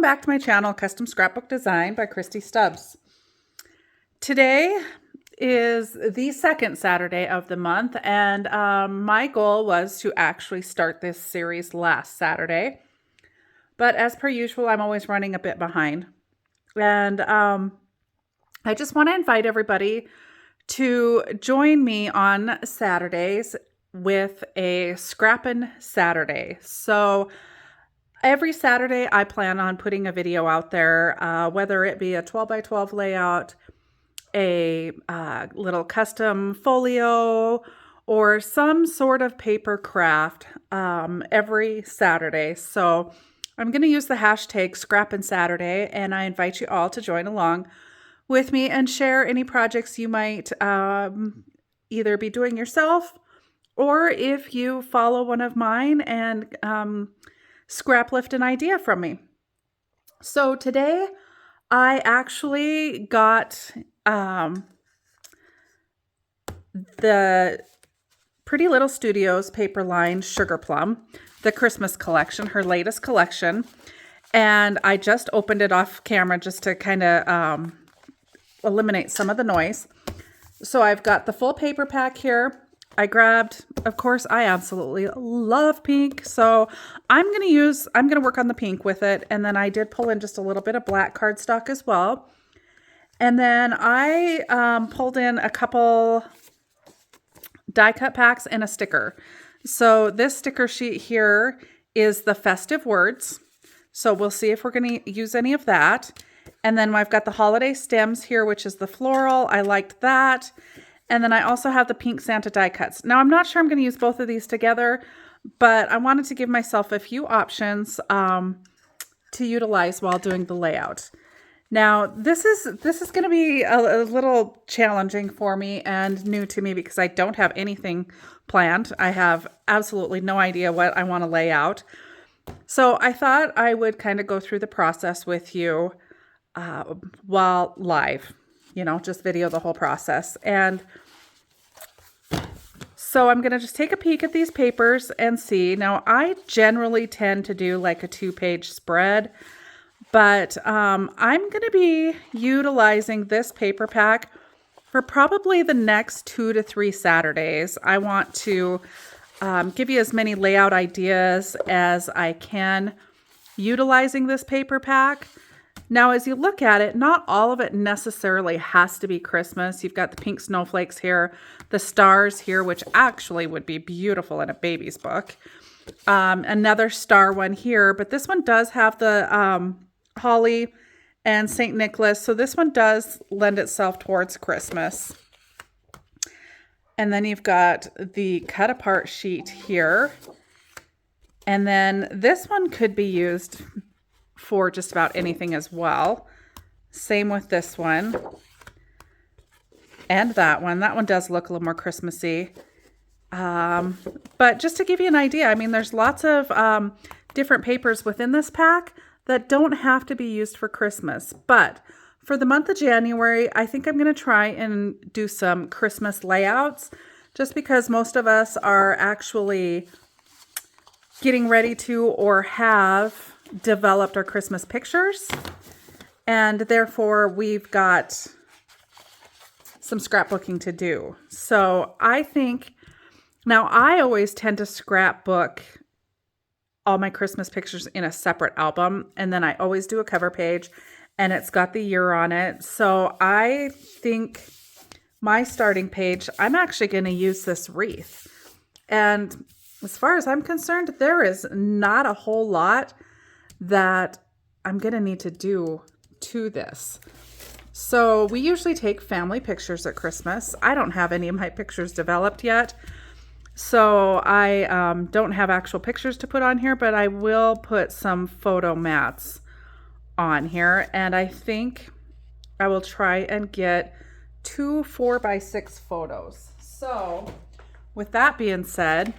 back to my channel, Custom Scrapbook Design by Christy Stubbs. Today is the second Saturday of the month, and my goal was to actually start this series last Saturday. But as per usual, I'm always running a bit behind. And I just want to invite everybody to join me on Saturdays with a Scrappin Saturday. So every Saturday, I plan on putting a video out there, whether it be a 12 by 12 layout, a little custom folio, or some sort of paper craft every Saturday. So I'm going to use the hashtag Scrappin Saturday, and I invite you all to join along with me and share any projects you might either be doing yourself, or if you follow one of mine and scrap lift an idea from me. So today I actually got the Pretty Little Studios paper line Sugar Plum, the Christmas collection, her latest collection. And I just opened it off camera just to kind of eliminate some of the noise. So I've got the full paper pack here. I grabbed, of course, I absolutely love pink. So I'm going to work on the pink with it. And then I did pull in just a little bit of black cardstock as well. And then I pulled in a couple die cut packs and a sticker. So this sticker sheet here is the festive words. So we'll see if we're going to use any of that. And then I've got the holiday stems here, which is the floral. I liked that. And then I also have the pink Santa die cuts. Now I'm not sure I'm going to use both of these together, but I wanted to give myself a few options to utilize while doing the layout. Now this is going to be a little challenging for me and new to me because I don't have anything planned. I have absolutely no idea what I want to lay out. So I thought I would kind of go through the process with you while live, just video the whole process. And so I'm going to just take a peek at these papers and see. Now I generally tend to do like a 2-page spread, but I'm going to be utilizing this paper pack for probably the next 2 to 3 Saturdays. I want to give you as many layout ideas as I can utilizing this paper pack. Now, as you look at it, not all of it necessarily has to be Christmas. You've got the pink snowflakes here, the stars here, which actually would be beautiful in a baby's book. Another star one here, but this one does have the holly and St. Nicholas. So this one does lend itself towards Christmas. And then you've got the cut apart sheet here. And then this one could be used for just about anything as well. Same with this one. And that one. That one does look a little more Christmassy. But just to give you an idea, I mean, there's lots of different papers within this pack that don't have to be used for Christmas. But for the month of January, I think I'm going to try and do some Christmas layouts just because most of us are actually getting ready to or have developed our Christmas pictures, and therefore we've got some scrapbooking to do. So I think, now I always tend to scrapbook all my Christmas pictures in a separate album, and then I always do a cover page and it's got the year on it. So I think my starting page, I'm actually going to use this wreath. And as far as I'm concerned, there is not a whole lot that I'm going to need to do to this. So we usually take family pictures at Christmas. I don't have any of my pictures developed yet. So I don't have actual pictures to put on here, but I will put some photo mats on here. And I think I will try and get 2 4x6 photos. So with that being said,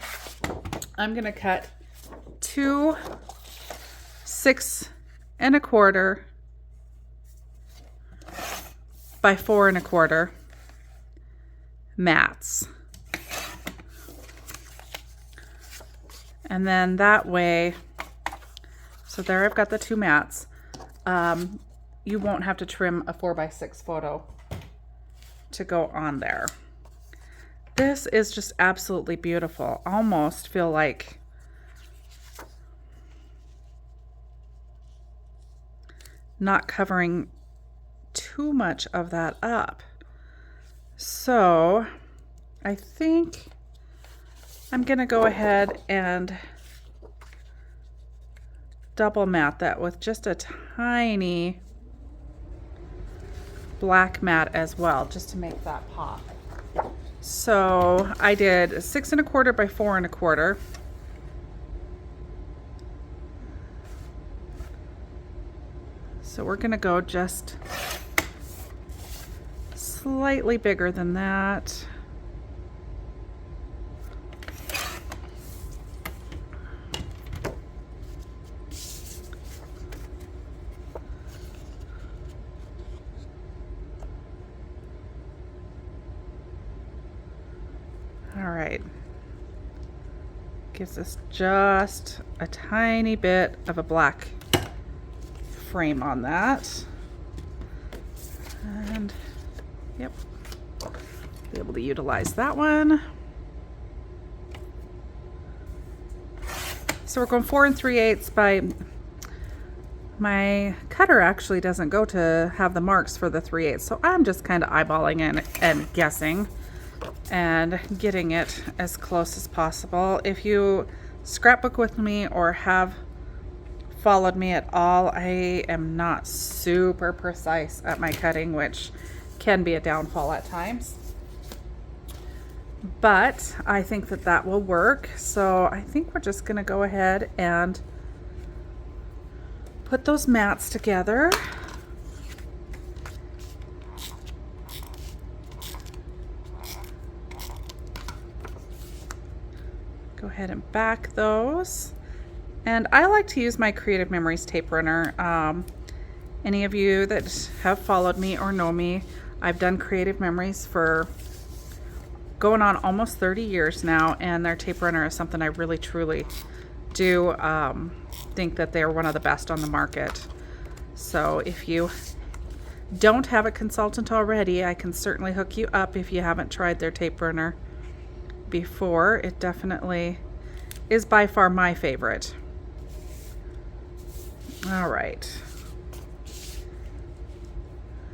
I'm going to cut 2 6 1/4 by 4 1/4 mats. And then that way, so there I've got the 2 mats. you won't have to trim a 4x6 photo to go on there. This is just absolutely beautiful. Almost feel like not covering too much of that up. So I think I'm gonna go ahead and double mat that with just a tiny black mat as well, just to make that pop. So I did 6 1/4 by 4 1/4. So we're gonna go just slightly bigger than that. All right, gives us just a tiny bit of a black frame on that. And yep, be able to utilize that one. So we're going 4 3/8 by, my cutter actually doesn't go to have the marks for the 3/8, so I'm just kind of eyeballing it and guessing and getting it as close as possible. If you scrapbook with me or have followed me at all, I am not super precise at my cutting, which can be a downfall at times. But I think that that will work. So I think we're just going to go ahead and put those mats together. Go ahead and back those. And I like to use my Creative Memories tape runner. Any of you that have followed me or know me, I've done Creative Memories for going on almost 30 years now, and their tape runner is something I really truly do think that they're one of the best on the market. So if you don't have a consultant already, I can certainly hook you up if you haven't tried their tape runner before. It definitely is by far my favorite. All right.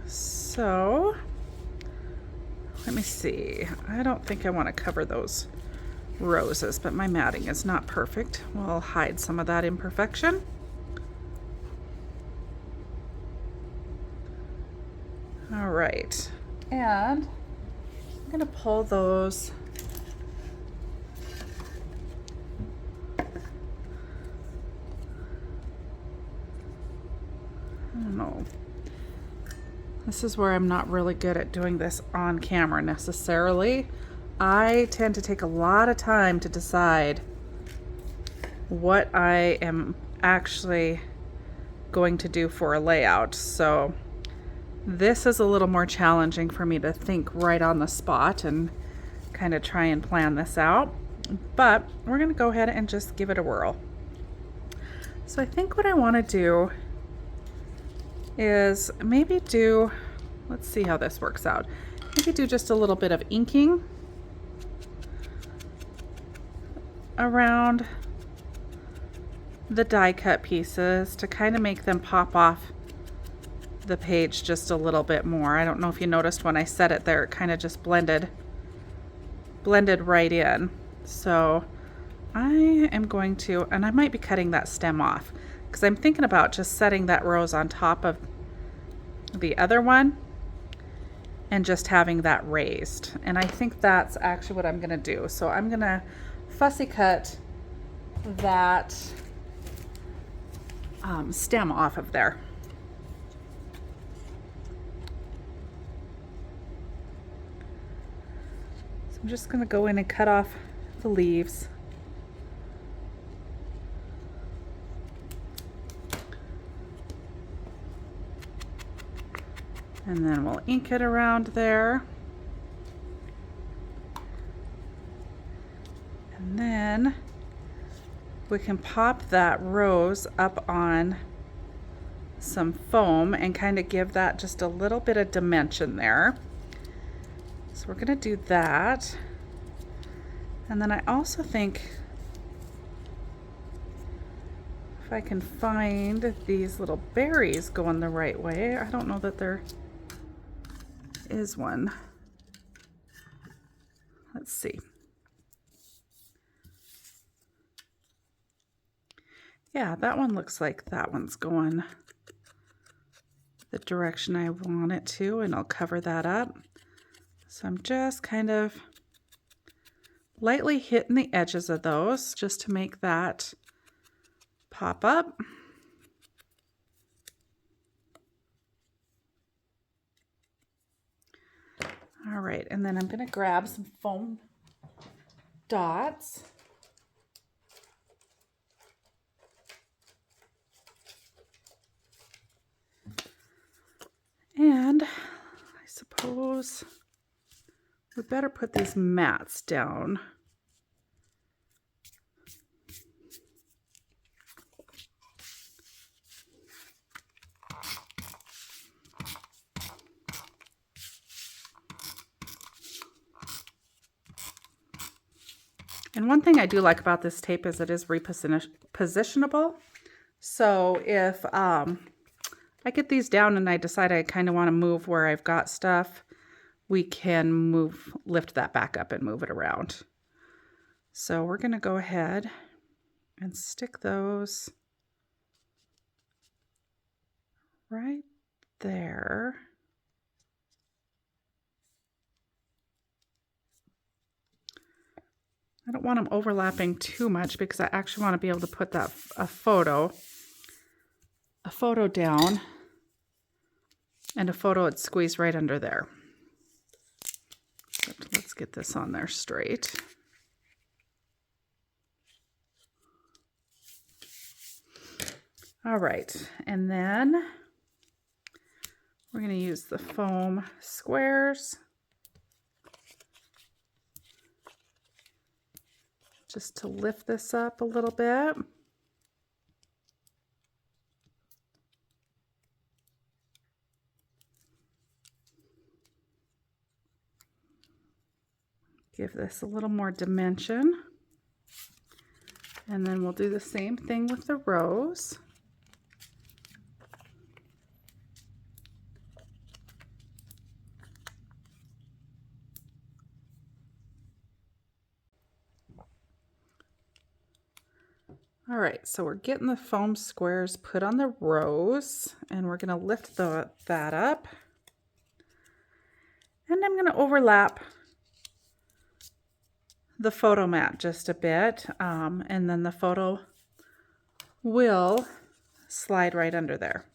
So let me see. I don't think I want to cover those roses, but my matting is not perfect. We'll hide some of that imperfection. All right. And I'm going to pull those know. This is where I'm not really good at doing this on camera necessarily. I tend to take a lot of time to decide what I am actually going to do for a layout. So this is a little more challenging for me to think right on the spot and kind of try and plan this out. But we're going to go ahead and just give it a whirl. So I think what I want to do is maybe do, let's see how this works out. Maybe do just a little bit of inking around the die cut pieces to kind of make them pop off the page just a little bit more. I don't know if you noticed when I set it there, it kind of just blended right in. So I am going to, and I might be cutting that stem off because I'm thinking about just setting that rose on top of the other one and just having that raised. And I think that's actually what I'm gonna do. So I'm gonna fussy cut that stem off of there. So I'm just gonna go in and cut off the leaves. And then we'll ink it around there. And then we can pop that rose up on some foam and kind of give that just a little bit of dimension there. So we're gonna do that. And then I also think if I can find these little berries going the right way. I don't know that there is one. Let's see. Yeah, that one looks like that one's going the direction I want it to, and I'll cover that up. So I'm just kind of lightly hitting the edges of those just to make that pop up. All right, and then I'm going to grab some foam dots. And I suppose we better put these mats down. And one thing I do like about this tape is it is repositionable. So if I get these down and I decide I kind of want to move where I've got stuff, we can lift that back up and move it around. So we're going to go ahead and stick those right there. I don't want them overlapping too much because I actually want to be able to put that a photo down, and a photo would squeeze right under there. So let's get this on there straight. All right, and then we're going to use the foam squares just to lift this up a little bit. Give this a little more dimension. And then we'll do the same thing with the rows. All right, so we're getting the foam squares put on the rows, and we're going to lift that up. And I'm going to overlap the photo mat just a bit, and then the photo will slide right under there.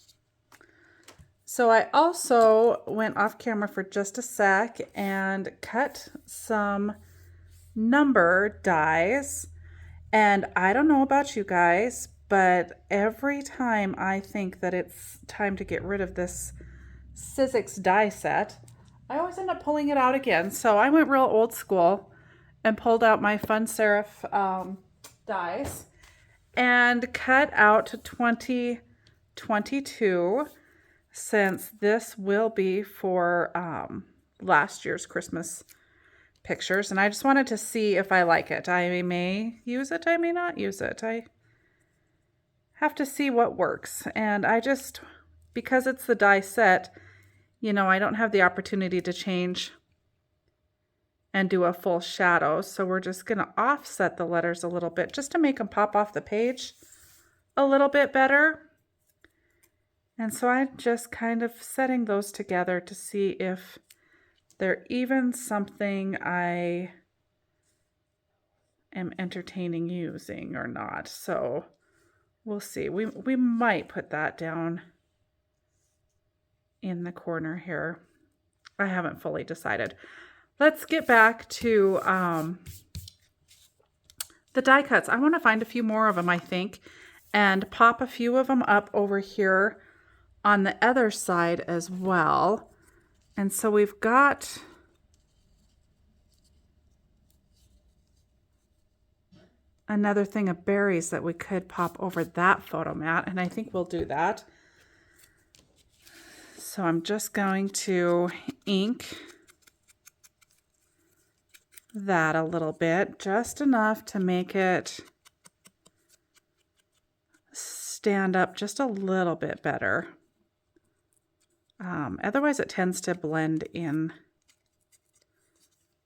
So I also went off camera for just a sec and cut some number dies. And I don't know about you guys, but every time I think that it's time to get rid of this Sizzix die set, I always end up pulling it out again. So I went real old school and pulled out my Fun Serif dies and cut out 2022, since this will be for last year's Christmas pictures, and I just wanted to see if I like it. I may use it, I may not use it. I have to see what works. And I just, because it's the die set, you know, I don't have the opportunity to change and do a full shadow. So we're just going to offset the letters a little bit just to make them pop off the page a little bit better. And so I'm just kind of setting those together to see if they're even something I am entertaining using or not. So we'll see. We might put that down in the corner here. I haven't fully decided. Let's get back to the die cuts. I want to find a few more of them, I think, and pop a few of them up over here on the other side as well. And so we've got another thing of berries that we could pop over that photo mat, and I think we'll do that. So I'm just going to ink that a little bit, just enough to make it stand up just a little bit better. Otherwise it tends to blend in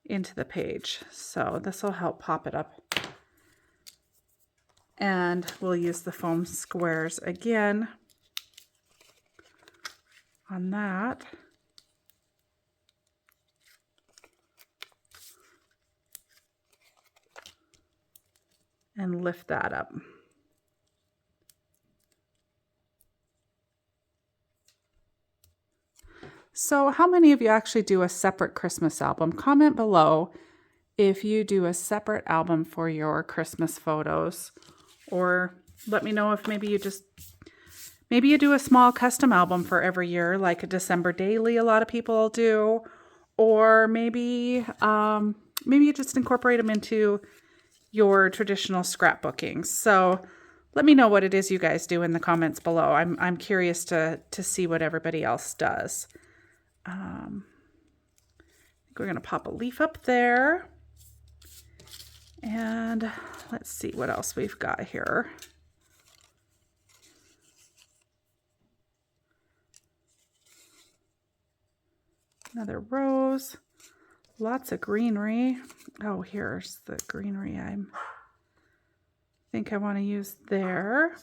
into the page. So this will help pop it up. And we'll use the foam squares again on that. And lift that up. So how many of you actually do a separate Christmas album? Comment below if you do a separate album for your Christmas photos, or let me know if maybe you do a small custom album for every year, like a December daily a lot of people do, or maybe you just incorporate them into your traditional scrapbooking. So let me know what it is you guys do in the comments below. I'm curious to see what everybody else does. I think we're going to pop a leaf up there. And let's see what else we've got here. Another rose. Lots of greenery. Oh, here's the greenery I think I want to use there.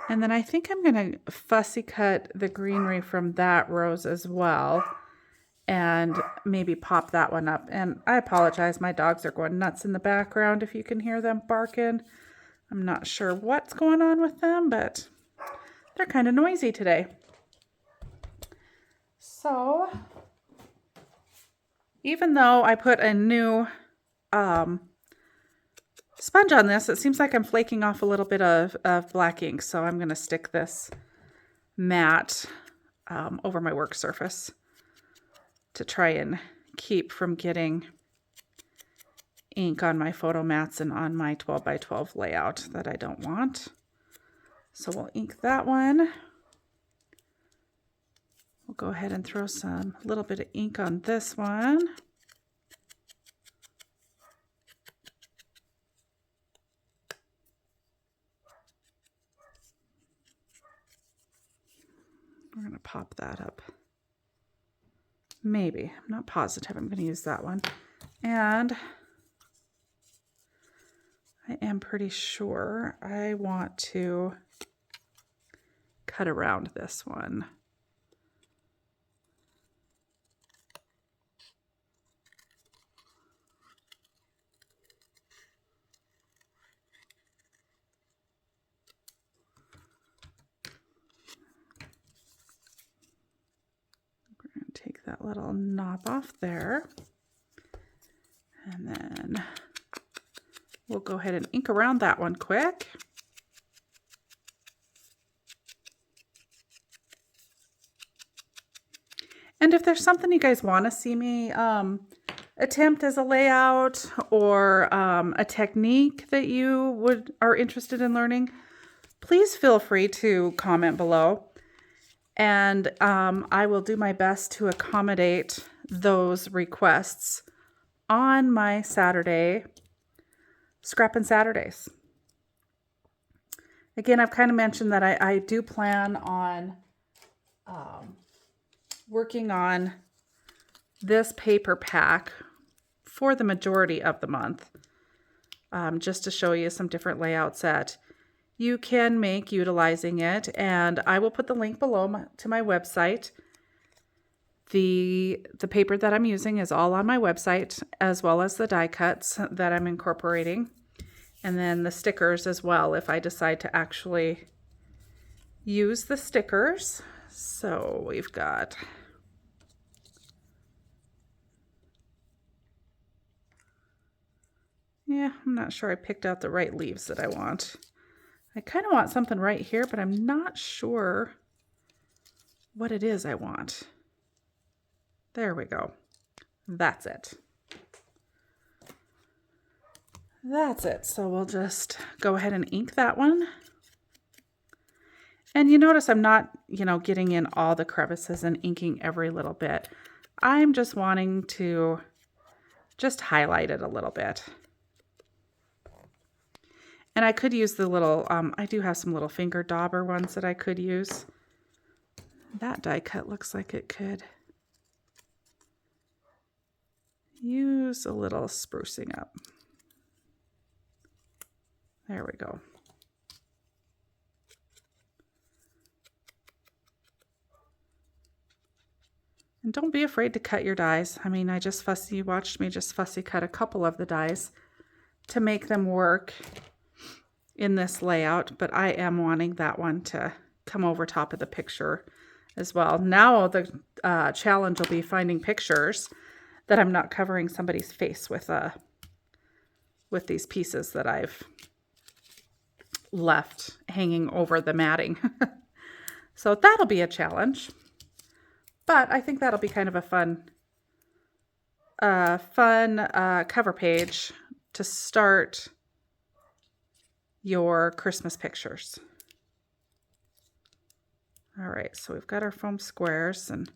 And then I think I'm going to fussy cut the greenery from that rose as well, and maybe pop that one up. And I apologize, my dogs are going nuts in the background if you can hear them barking. I'm not sure what's going on with them, but they're kind of noisy today. So even though I put a new sponge on this, it seems like I'm flaking off a little bit of black ink. So I'm going to stick this matte over my work surface to try and keep from getting ink on my photo mats and on my 12 by 12 layout that I don't want. So we'll ink that one. We'll go ahead and throw a little bit of ink on this one. We're going to pop that up. Maybe. I'm not positive. I'm going to use that one. And I am pretty sure I want to cut around this one. Take that little knob off there, and then we'll go ahead and ink around that one quick. And if there's something you guys want to see me attempt as a layout, or a technique that you are interested in learning, please feel free to comment below. And I will do my best to accommodate those requests on my Saturday, Scrappin' Saturdays. Again, I've kind of mentioned that I do plan on working on this paper pack for the majority of the month, just to show you some different layouts that you can make utilizing it. And I will put the link below to my website. The paper that I'm using is all on my website, as well as the die cuts that I'm incorporating. And then the stickers as well, if I decide to actually use the stickers. So we've got I'm not sure I picked out the right leaves that I want. I kind of want something right here, but I'm not sure what it is I want. There we go. That's it. That's it. So we'll just go ahead and ink that one. And you notice I'm not, getting in all the crevices and inking every little bit. I'm just wanting to just highlight it a little bit. And I could use the little, I do have some little finger dauber ones that I could use. That die cut looks like it could use a little sprucing up. There we go. And don't be afraid to cut your dies. I mean, you watched me just fussy cut a couple of the dies to make them work in this layout, but I am wanting that one to come over top of the picture as well. Now the challenge will be finding pictures that I'm not covering somebody's face with these pieces that I've left hanging over the matting. So that'll be a challenge. But I think that'll be kind of a fun cover page to start your Christmas pictures. All right, so we've got our foam squares, and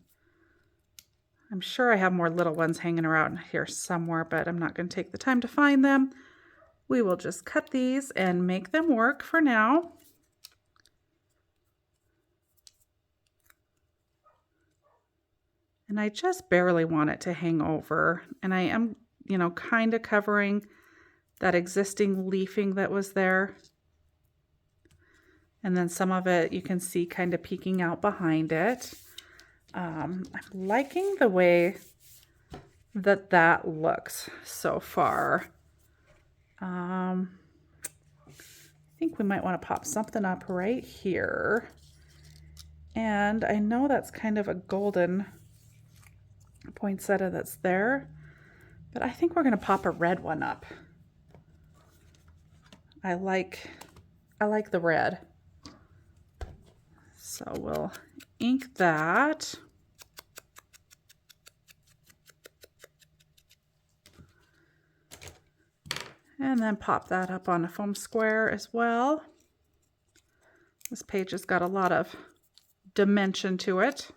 I'm sure I have more little ones hanging around here somewhere, but I'm not going to take the time to find them. We will just cut these and make them work for now. And I just barely want it to hang over. And I am, kind of covering that existing leafing that was there. And then some of it you can see kind of peeking out behind it. I'm liking the way that looks so far. I think we might want to pop something up right here. And I know that's kind of a golden poinsettia that's there, but I think we're going to pop a red one up. I like the red. So we'll ink that. And then pop that up on a foam square as well. This page has got a lot of dimension to it.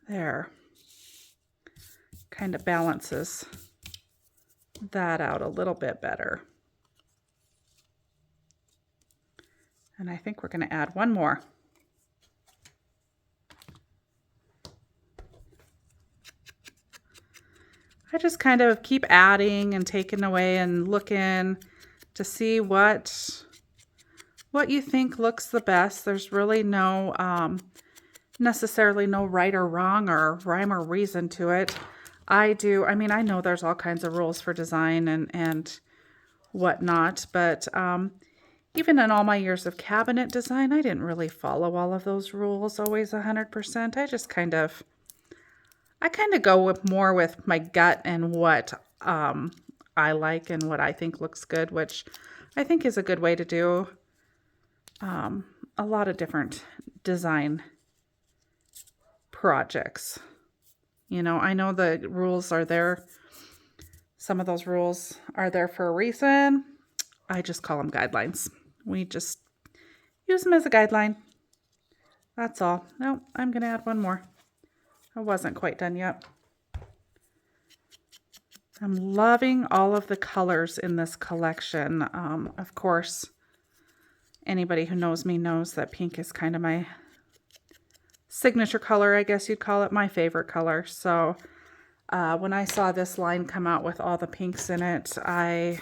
There. Kind of balances that out a little bit better. And I think we're going to add one more. I just kind of keep adding and taking away and looking to see what you think looks the best. There's really no necessarily no right or wrong or rhyme or reason to it. I know there's all kinds of rules for design and whatnot, but even in all my years of cabinet design, I didn't really follow all of those rules always 100%. I kind of go more with my gut and what I like and what I think looks good, which I think is a good way to do a lot of different design projects. I know the rules are there. Some of those rules are there for a reason. I just call them guidelines. We just use them as a guideline. That's all. No, I'm going to add one more. I wasn't quite done yet. I'm loving all of the colors in this collection. Of course, anybody who knows me knows that pink is kind of my signature color, I guess you'd call it, my favorite color. So when I saw this line come out with all the pinks in it, I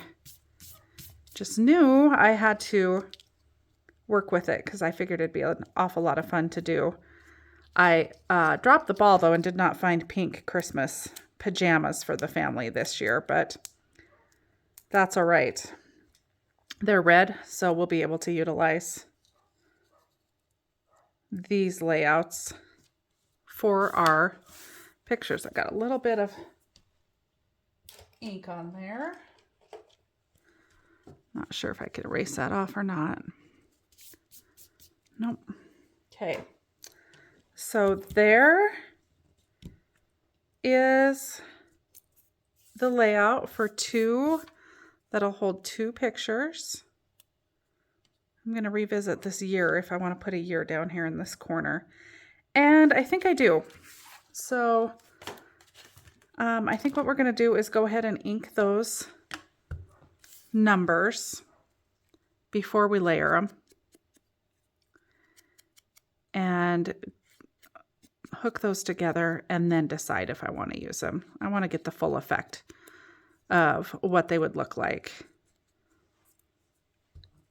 just knew I had to work with it because I figured it'd be an awful lot of fun to do. I dropped the ball, though, and did not find pink Christmas pajamas for the family this year, but that's all right. They're red, so we'll be able to utilize these layouts for our pictures. I got a little bit of ink on there. Not sure if I could erase that off or not. Nope. Okay. So there is the layout for that'll hold two pictures. I'm going to revisit this year if I want to put a year down here in this corner. And I think I do. So I think what we're going to do is go ahead and ink those numbers before we layer them. And hook those together and then decide if I want to use them. I want to get the full effect of what they would look like.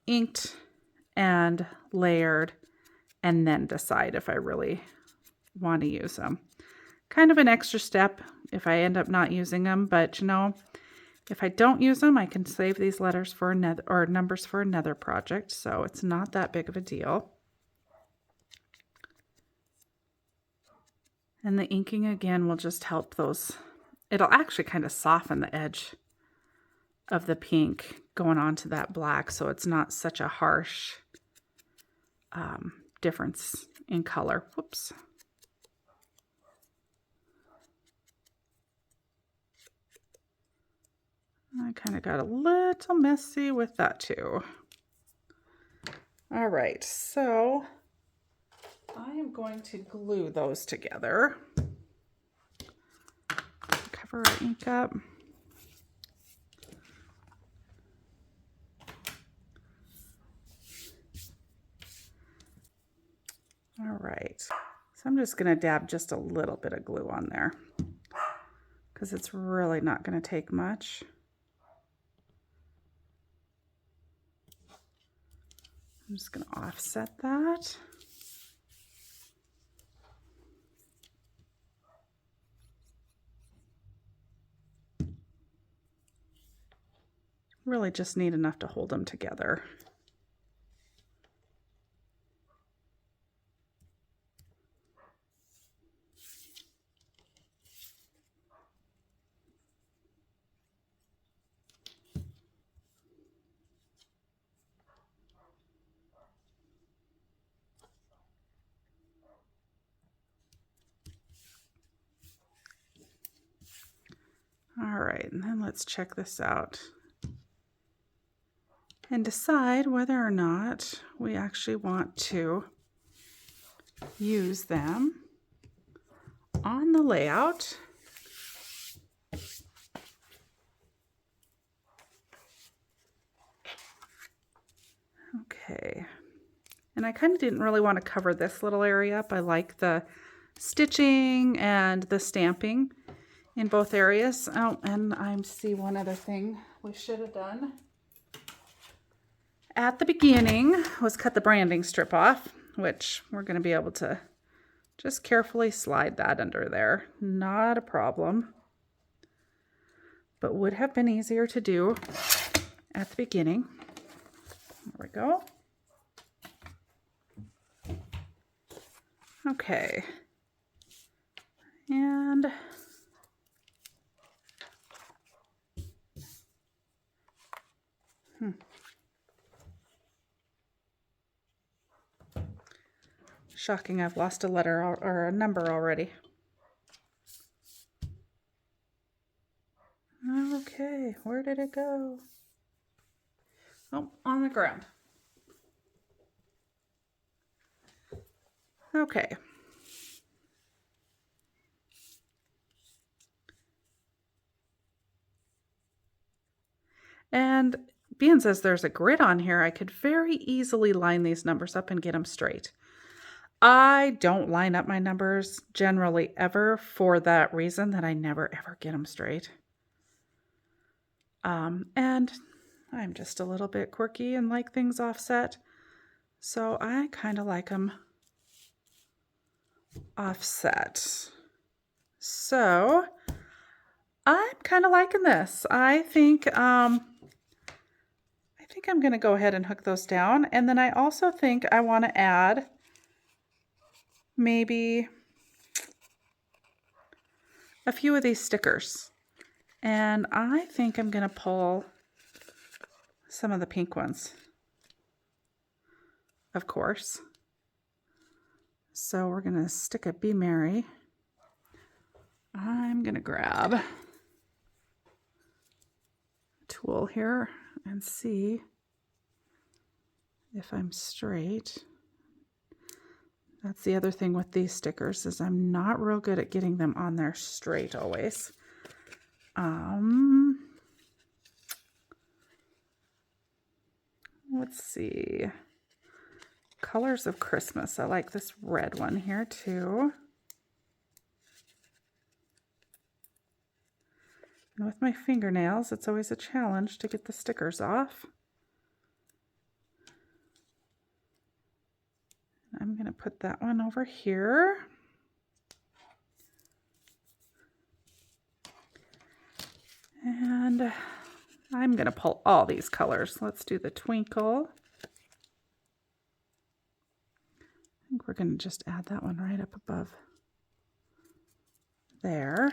Inked and layered, and then decide if I really want to use them. Kind of an extra step if I end up not using them, but you know, if I don't use them, I can save these letters for another, or numbers for another project, so it's not that big of a deal. And the inking again will just help those. It'll actually kind of soften the edge of the pink going onto that black, so it's not such a harsh difference in color. Whoops. I kind of got a little messy with that too. All right, so I am going to glue those together. Cover our ink up. All right, so I'm just going to dab just a little bit of glue on there because it's really not going to take much. I'm just going to offset that. Really just need enough to hold them together. All right, and then let's check this out and decide whether or not we actually want to use them on the layout. Okay, and I kind of didn't really want to cover this little area up. I like the stitching and the stamping in both areas. Oh, and I see one other thing we should have done at the beginning was cut the branding strip off, which we're going to be able to just carefully slide that under there. Not a problem, but would have been easier to do at the beginning. There we go. Okay. And shocking, I've lost a letter or a number already. Okay, where did it go? Oh, on the ground. Okay. And being as there's a grid on here, I could very easily line these numbers up and get them straight. I don't line up my numbers generally ever for that reason that I never ever get them straight. And I'm just a little bit quirky and like things offset. So I kind of like them offset. So I'm kind of liking this. I think I'm going to go ahead and hook those down. And then I also think I want to add maybe a few of these stickers. And I think I'm going to pull some of the pink ones, of course. So we're going to stick a Be Merry. I'm going to grab a tool here and see if I'm straight. That's the other thing with these stickers, is I'm not real good at getting them on there straight always. Let's see. Colors of Christmas. I like this red one here too. And with my fingernails, it's always a challenge to get the stickers off. I'm going to put that one over here. And I'm going to pull all these colors. Let's do the twinkle. I think we're going to just add that one right up above there.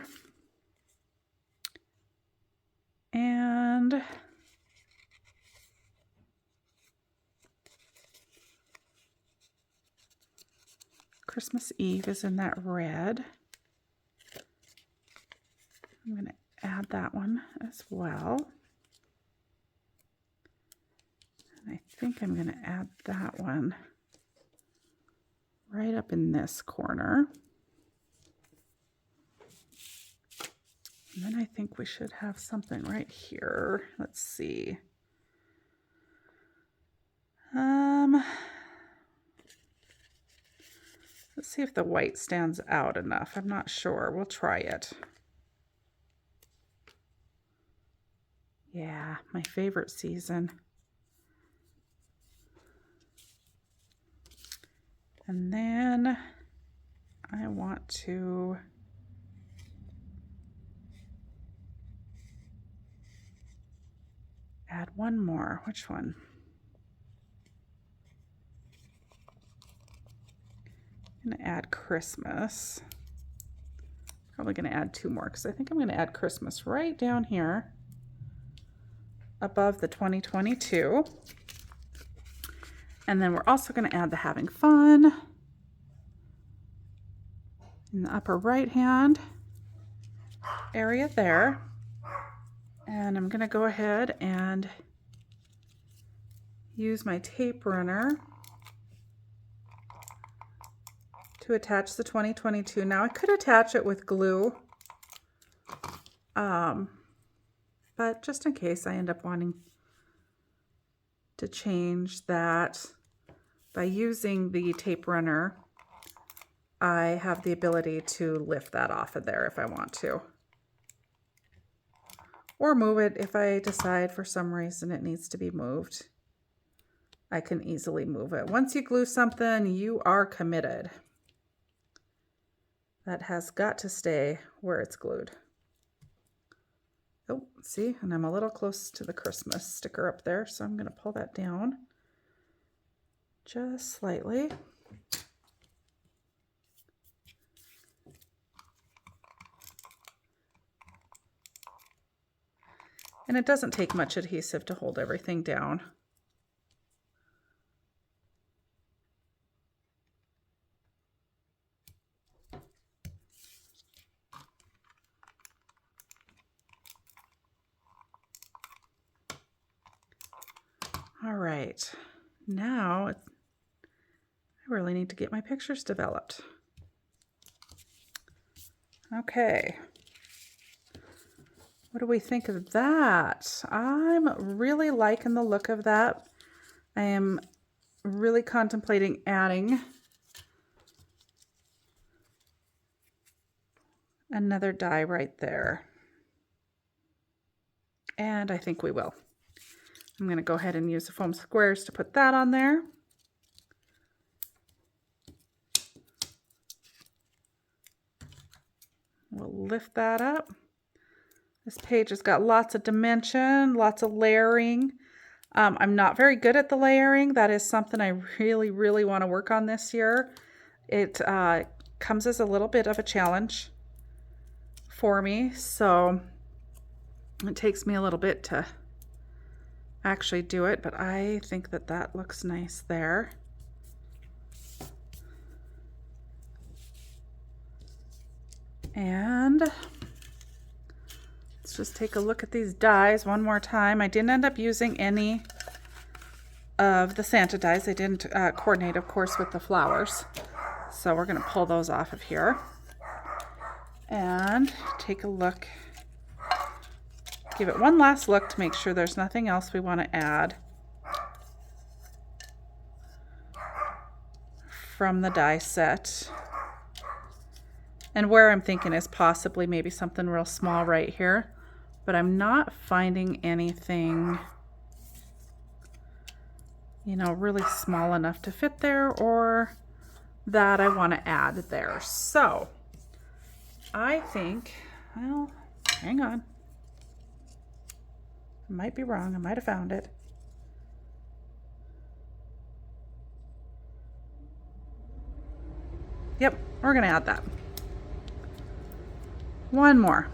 And Christmas Eve is in that red. I'm going to add that one as well. And I think I'm going to add that one right up in this corner. And then I think we should have something right here. Let's see. Let's see if the white stands out enough. I'm not sure. We'll try it. Yeah, my favorite season. And then I want to add one more. Which one? I'm going to add Christmas. Probably going to add two more because I think I'm going to add Christmas right down here above the 2022. And then we're also going to add the having fun in the upper right hand area there. And I'm going to go ahead and use my tape runner to attach the 2022. Now I could attach it with glue, but just in case I end up wanting to change that, by using the tape runner, I have the ability to lift that off of there if I want to. Or move it if I decide for some reason it needs to be moved. I can easily move it. Once you glue something, you are committed. That has got to stay where it's glued. Oh, see, and I'm a little close to the Christmas sticker up there, so I'm going to pull that down just slightly. And it doesn't take much adhesive to hold everything down. All right, now I really need to get my pictures developed. Okay. What do we think of that? I'm really liking the look of that. I am really contemplating adding another die right there. And I think we will. I'm going to go ahead and use the foam squares to put that on there. We'll lift that up. This page has got lots of dimension, lots of layering. I'm not very good at the layering. That is something I really, really want to work on this year. It comes as a little bit of a challenge for me, so it takes me a little bit to actually do it, but I think that that looks nice there. And let's just take a look at these dies one more time. I didn't end up using any of the Santa dies. I didn't coordinate, of course, with the flowers. So we're going to pull those off of here and take a look. Give it one last look to make sure there's nothing else we want to add from the die set. And where I'm thinking is possibly maybe something real small right here, but I'm not finding anything, you know, really small enough to fit there or that I want to add there. So I think, well, hang on. I might be wrong. I might have found it. Yep, we're going to add that. One more.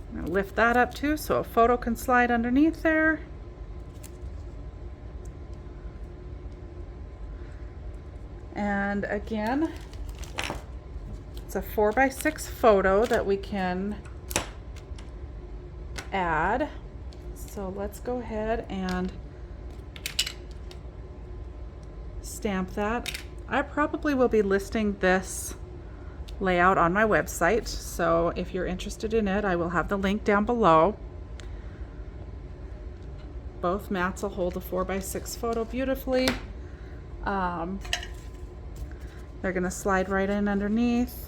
I'm going to lift that up too so a photo can slide underneath there. And again, it's a 4x6 photo that we can add. So let's go ahead and stamp that. I probably will be listing this layout on my website, so if you're interested in it, I will have the link down below. Both mats will hold a 4x6 photo beautifully. They're going to slide right in underneath.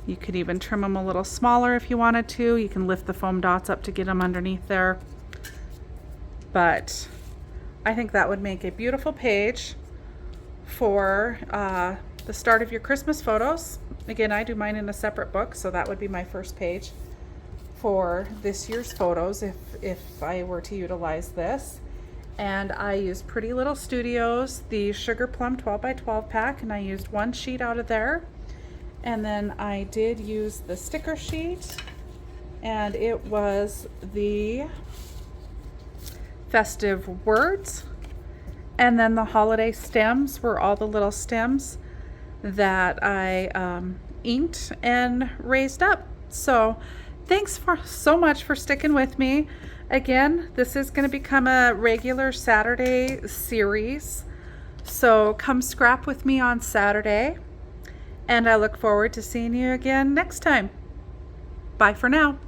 You could even trim them a little smaller if you wanted to. You can lift the foam dots up to get them underneath there. But I think that would make a beautiful page for the start of your Christmas photos. Again, I do mine in a separate book, so that would be my first page for this year's photos if I were to utilize this. And I used Pretty Little Studios, the Sugar Plum 12x12 pack, and I used one sheet out of there. And then I did use the sticker sheet, and it was the festive words. And then the holiday stems were all the little stems that I inked and raised up. So thanks so much for sticking with me. Again, this is going to become a regular Saturday series. So come scrap with me on Saturday. And I look forward to seeing you again next time. Bye for now.